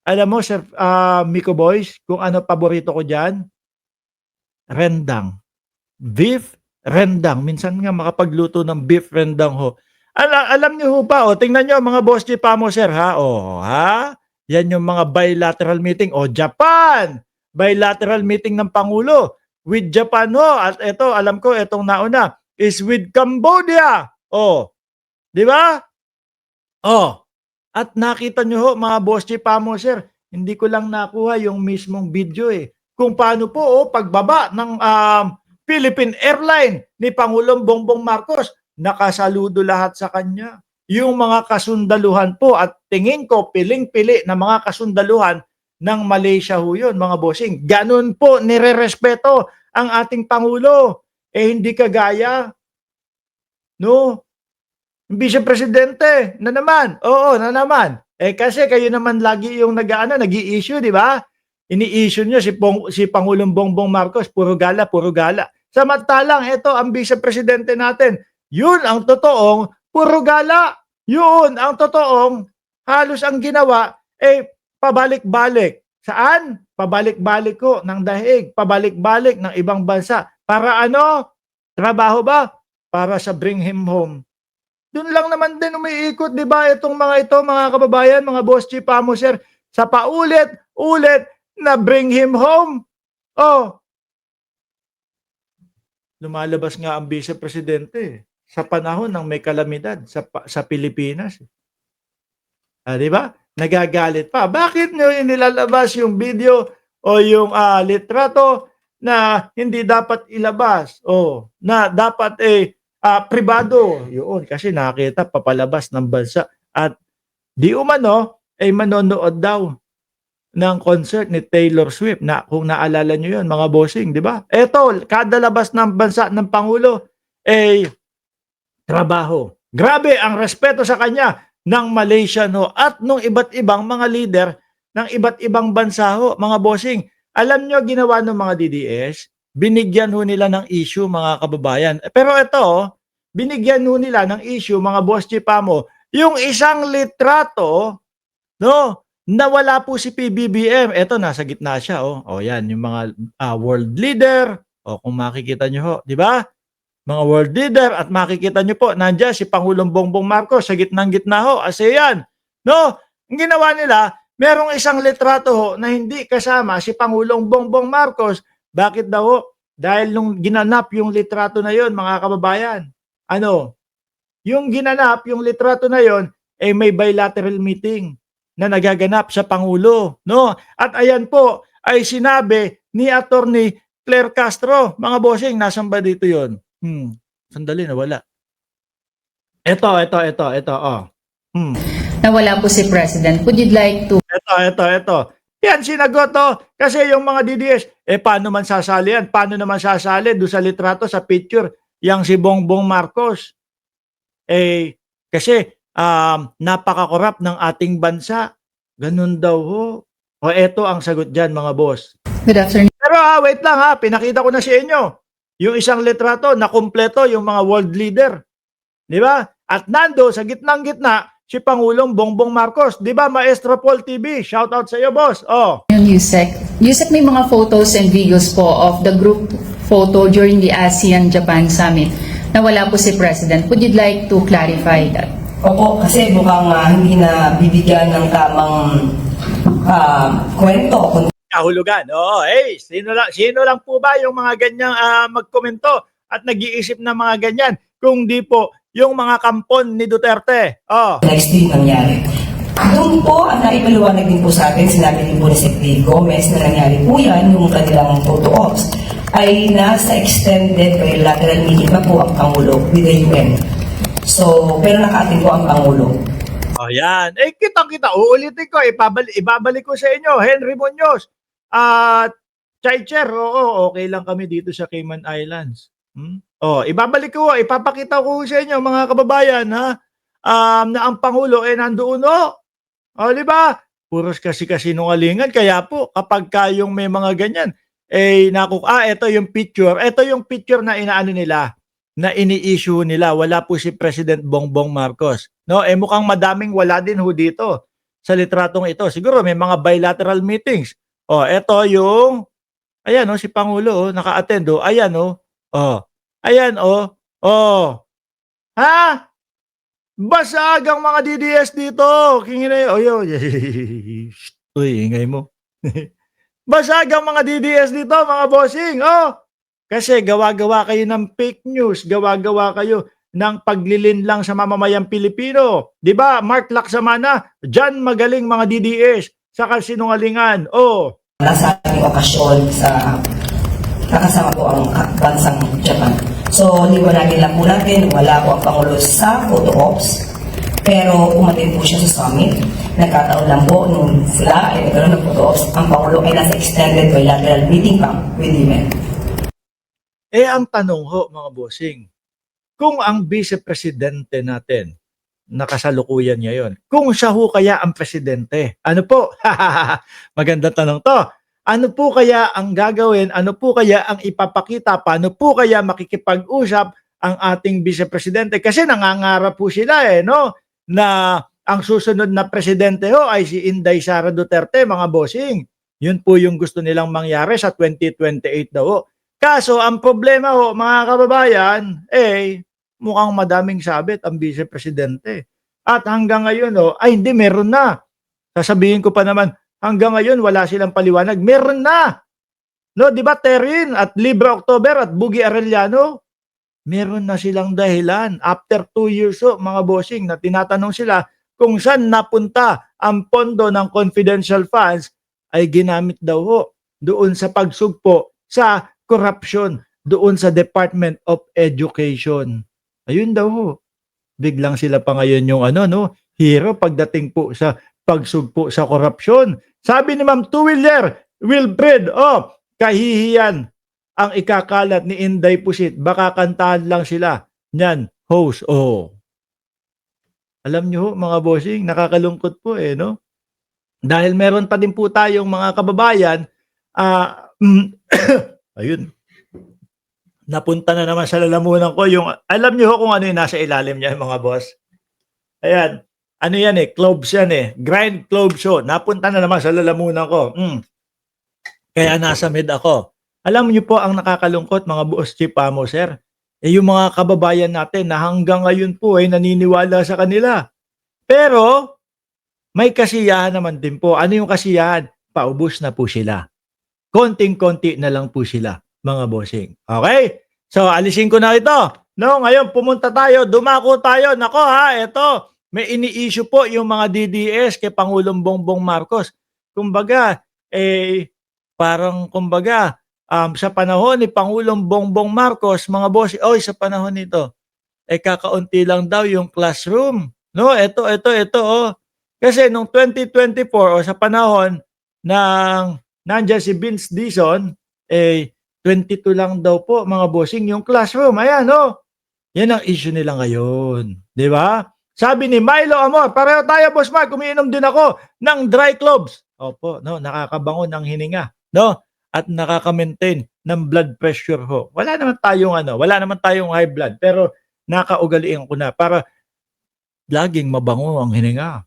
Alam mo Sir, Miko Boys, kung ano paborito ko diyan? Rendang. Beef rendang. Minsan nga makapagluto ng beef rendang ho. Alam niyo ho ba, tingnan niyo mga boss Chipamo sir ha, ha? Yan yung mga bilateral meeting. Japan! Bilateral meeting ng Pangulo with Japan ho. At ito, alam ko, itong nauna is with Cambodia. Di ba? At nakita nyo ho, mga boss Chipamo sir, hindi ko lang nakuha yung mismong video kung paano po pagbaba ng Philippine Airline ni Pangulong Bongbong Marcos, nakasaludo lahat sa kanya. Yung mga kasundaluhan po at tingin ko piling-pili na mga kasundaluhan ng Malaysia ho yun, mga bossing. Ganun po nire-respeto ang ating Pangulo. Hindi kagaya, no? Vice Presidente na naman. Na naman. Kasi kayo naman lagi yung nag-i-issue, di ba? Ini-issue nyo si Pangulong Bongbong Marcos, puro gala, puro gala. Samantalang ito ang Vice Presidente natin. Yun ang totoong puro gala. Yun ang totoong halos ang ginawa pabalik-balik. Saan? Pabalik-balik ko ng daig, pabalik-balik ng ibang bansa. Para ano? Trabaho ba? Para sa bring him home. Doon lang naman din umiikot, di ba, itong mga ito, mga kababayan, mga boss Chipamo sir, sa paulit-ulit na bring him home. Lumalabas nga ang Vice Presidente sa panahon ng may kalamidad sa Pilipinas. Di ba? Nagagalit pa. Bakit nyo inilalabas yung video o yung litrato na hindi dapat ilabas? Na dapat pribado. Yun, kasi nakita papalabas ng bansa. At di umano, manonood daw ng concert ni Taylor Swift na kung naalala nyo yun, mga bossing, di ba? Eto, kada labas ng bansa ng Pangulo, trabaho. Grabe ang respeto sa kanya ng Malaysia at nung iba't ibang mga leader ng iba't ibang bansa mga bossing. Alam nyo ginawa ng mga DDS? Binigyan nila ng issue, mga kababayan. Pero ito, binigyan nila ng issue, mga boss Chipamo, yung isang litrato, na wala po si PBBM. Ito, nasa gitna siya. Yan, yung mga world leader. Kung makikita nyo di ba? Mga world leader at makikita nyo po, nandiyan si Pangulong Bongbong Marcos sa gitnang-gitna ASEAN. Ang ginawa nila, merong isang litrato na hindi kasama si Pangulong Bongbong Marcos. Bakit daw? Dahil nung ginanap yung litrato na yon, mga kababayan, yung ginanap, yung litrato na yon, may bilateral meeting na nagaganap sa Pangulo. At ayan po, ay sinabi ni Attorney Claire Castro, mga bossing, nasan ba dito yon? Sandali, nawala. Ito. Nawala po si President. Would you like to... Ito. Yan, sinagot Kasi yung mga DDS, paano man sasali yan? Paano naman sasali doon sa litrato, sa picture, yang si Bongbong Marcos? Kasi napaka-corrupt ng ating bansa. Ganun daw eto ang sagot dyan, mga boss. Good afternoon. Pero wait lang pinakita ko na sa inyo. Yung isang litrato na kumpleto yung mga world leader. Di ba? At nando sa gitnang-gitna si Pangulong Bongbong Marcos. Di ba, Maestro Paul TV? Shout out sa iyo, boss. Yusek, may mga photos and videos po of the group photo during the ASEAN-Japan Summit na wala po si President. Would you like to clarify that? Opo, kasi mukhang hindi na bibigyan ng tamang kwento. Kahulugan. Sino lang po ba yung mga ganyang magkomento at nag-iisip na mga ganyan kung di po yung mga kampon ni Duterte? Next din nangyari. Doon po, ang naipaliwanag din po sa atin, sinabi din po ni Secretary Gomez na nangyari po yan, yung kanilang photo ops, ay nasa extended bilateral meeting na po ang Pangulo with the UN. So, pero naka-attend po ang Pangulo. Yan. Kitang-kita. Uulitin ko. Ibabalik ko sa inyo. Henry Muñoz. Chaicher. Okay lang kami dito sa Cayman Islands. Ibabalik ko. Ipapakita ko sa inyo, mga kababayan, na ang Pangulo nandoon. Di ba? Puros kasi sinungalingan. Kaya po, kapag kayong may mga ganyan, ito yung picture. Ito yung picture na inaano nila, na ini-issue nila. Wala po si President Bongbong Marcos. Mukhang madaming wala din dito sa litratong ito. Siguro may mga bilateral meetings. Ito yung, ayan si Pangulo, naka-attend. Ayan ayan ha? Basag ang mga DDS dito. Kingin Uy, ingay mo. Basag ang mga DDS dito, mga bossing. Kasi gawa-gawa kayo ng fake news, gawa-gawa kayo ng paglilinlang sa mamamayang Pilipino. 'Di ba? Mark Laksamana, diyan magaling mga DDS sa kasinungalingan. Nasa ating okasyon sa kakasama po ang bansang Japan. So, liwanagin lang po natin, wala po ang Pangulo sa photo ops, pero umatin po siya sa summit. Nagkataon lang po nung sila ay nagkaroon ng photo ops, ang Pangulo ay nasa extended bilateral meeting pa with women. Ang tanong mga bossing, kung ang vice-presidente natin, nakasalukuyan ngayon, kung siya kaya ang presidente, ano po? Magandang tanong to. Ano po kaya ang gagawin? Ano po kaya ang ipapakita? Paano po kaya makikipag-usap ang ating vice-presidente? Kasi nangangarap po sila na ang susunod na presidente ay si Inday Sara Duterte, mga bossing. Yun po yung gusto nilang mangyari sa 2028 daw. Kaso ang problema mga kababayan, mukhang madaming sabit ang vice-presidente. At hanggang ngayon hindi, meron na. Sasabihin ko pa naman, hanggang ngayon wala silang paliwanag. Meron na. No, di ba Terin at Libre October at Bugi Arellano? Meron na silang dahilan. After 2 years mga bossing, na tinatanong sila kung saan napunta ang pondo ng confidential funds, ay ginamit daw doon sa pagsugpo sa corruption, doon sa Department of Education. Ayun daw biglang sila pa ngayon yung hero pagdating po sa pagsugpo sa korupsyon. Sabi ni Ma'am Tuwiller Wilbred, kahihiyan ang ikakalat ni Inday Pusit. Baka kantahan lang sila niyan, host. Alam nyo mga bossing, nakakalungkot po no? Dahil meron pa din po tayong mga kababayan, ayun, napunta na naman sa lalamunan ko yung, alam nyo kung ano yung nasa ilalim niya mga boss. Ayan, ano yan cloves yan grind cloves napunta na naman sa lalamunan ko. Kaya nasa mid ako. Alam niyo po ang nakakalungkot mga boss Chief Amo, sir, yung mga kababayan natin na hanggang ngayon po ay naniniwala sa kanila. Pero may kasiyahan naman din po. Ano yung kasiyahan? Paubos na po sila. Konting-konti na lang po sila, mga bossing. Okay? So, alisin ko na ito. No, ngayon pumunta tayo, dumako tayo. Nako ito, may ini-issue po yung mga DDS kay Pangulong Bongbong Marcos. Kumbaga, parang sa panahon ni Pangulong Bongbong Marcos, mga boss, sa panahon nito, kakaunti lang daw yung classroom. No, ito. Kasi nung 2024, sa panahon ng nandiyan si Vince Dizon, 22 lang daw po, mga bossing, yung classroom. Ayan, yan ang issue nila ngayon. Di ba? Sabi ni Milo Amor, pareho tayo, Boss Mark, umiinom din ako ng dry cloves. Opo, nakakabango ng hininga. At nakaka-maintain ng blood pressure Wala naman tayong high blood, pero nakaugalian ko na para laging mabango ang hininga.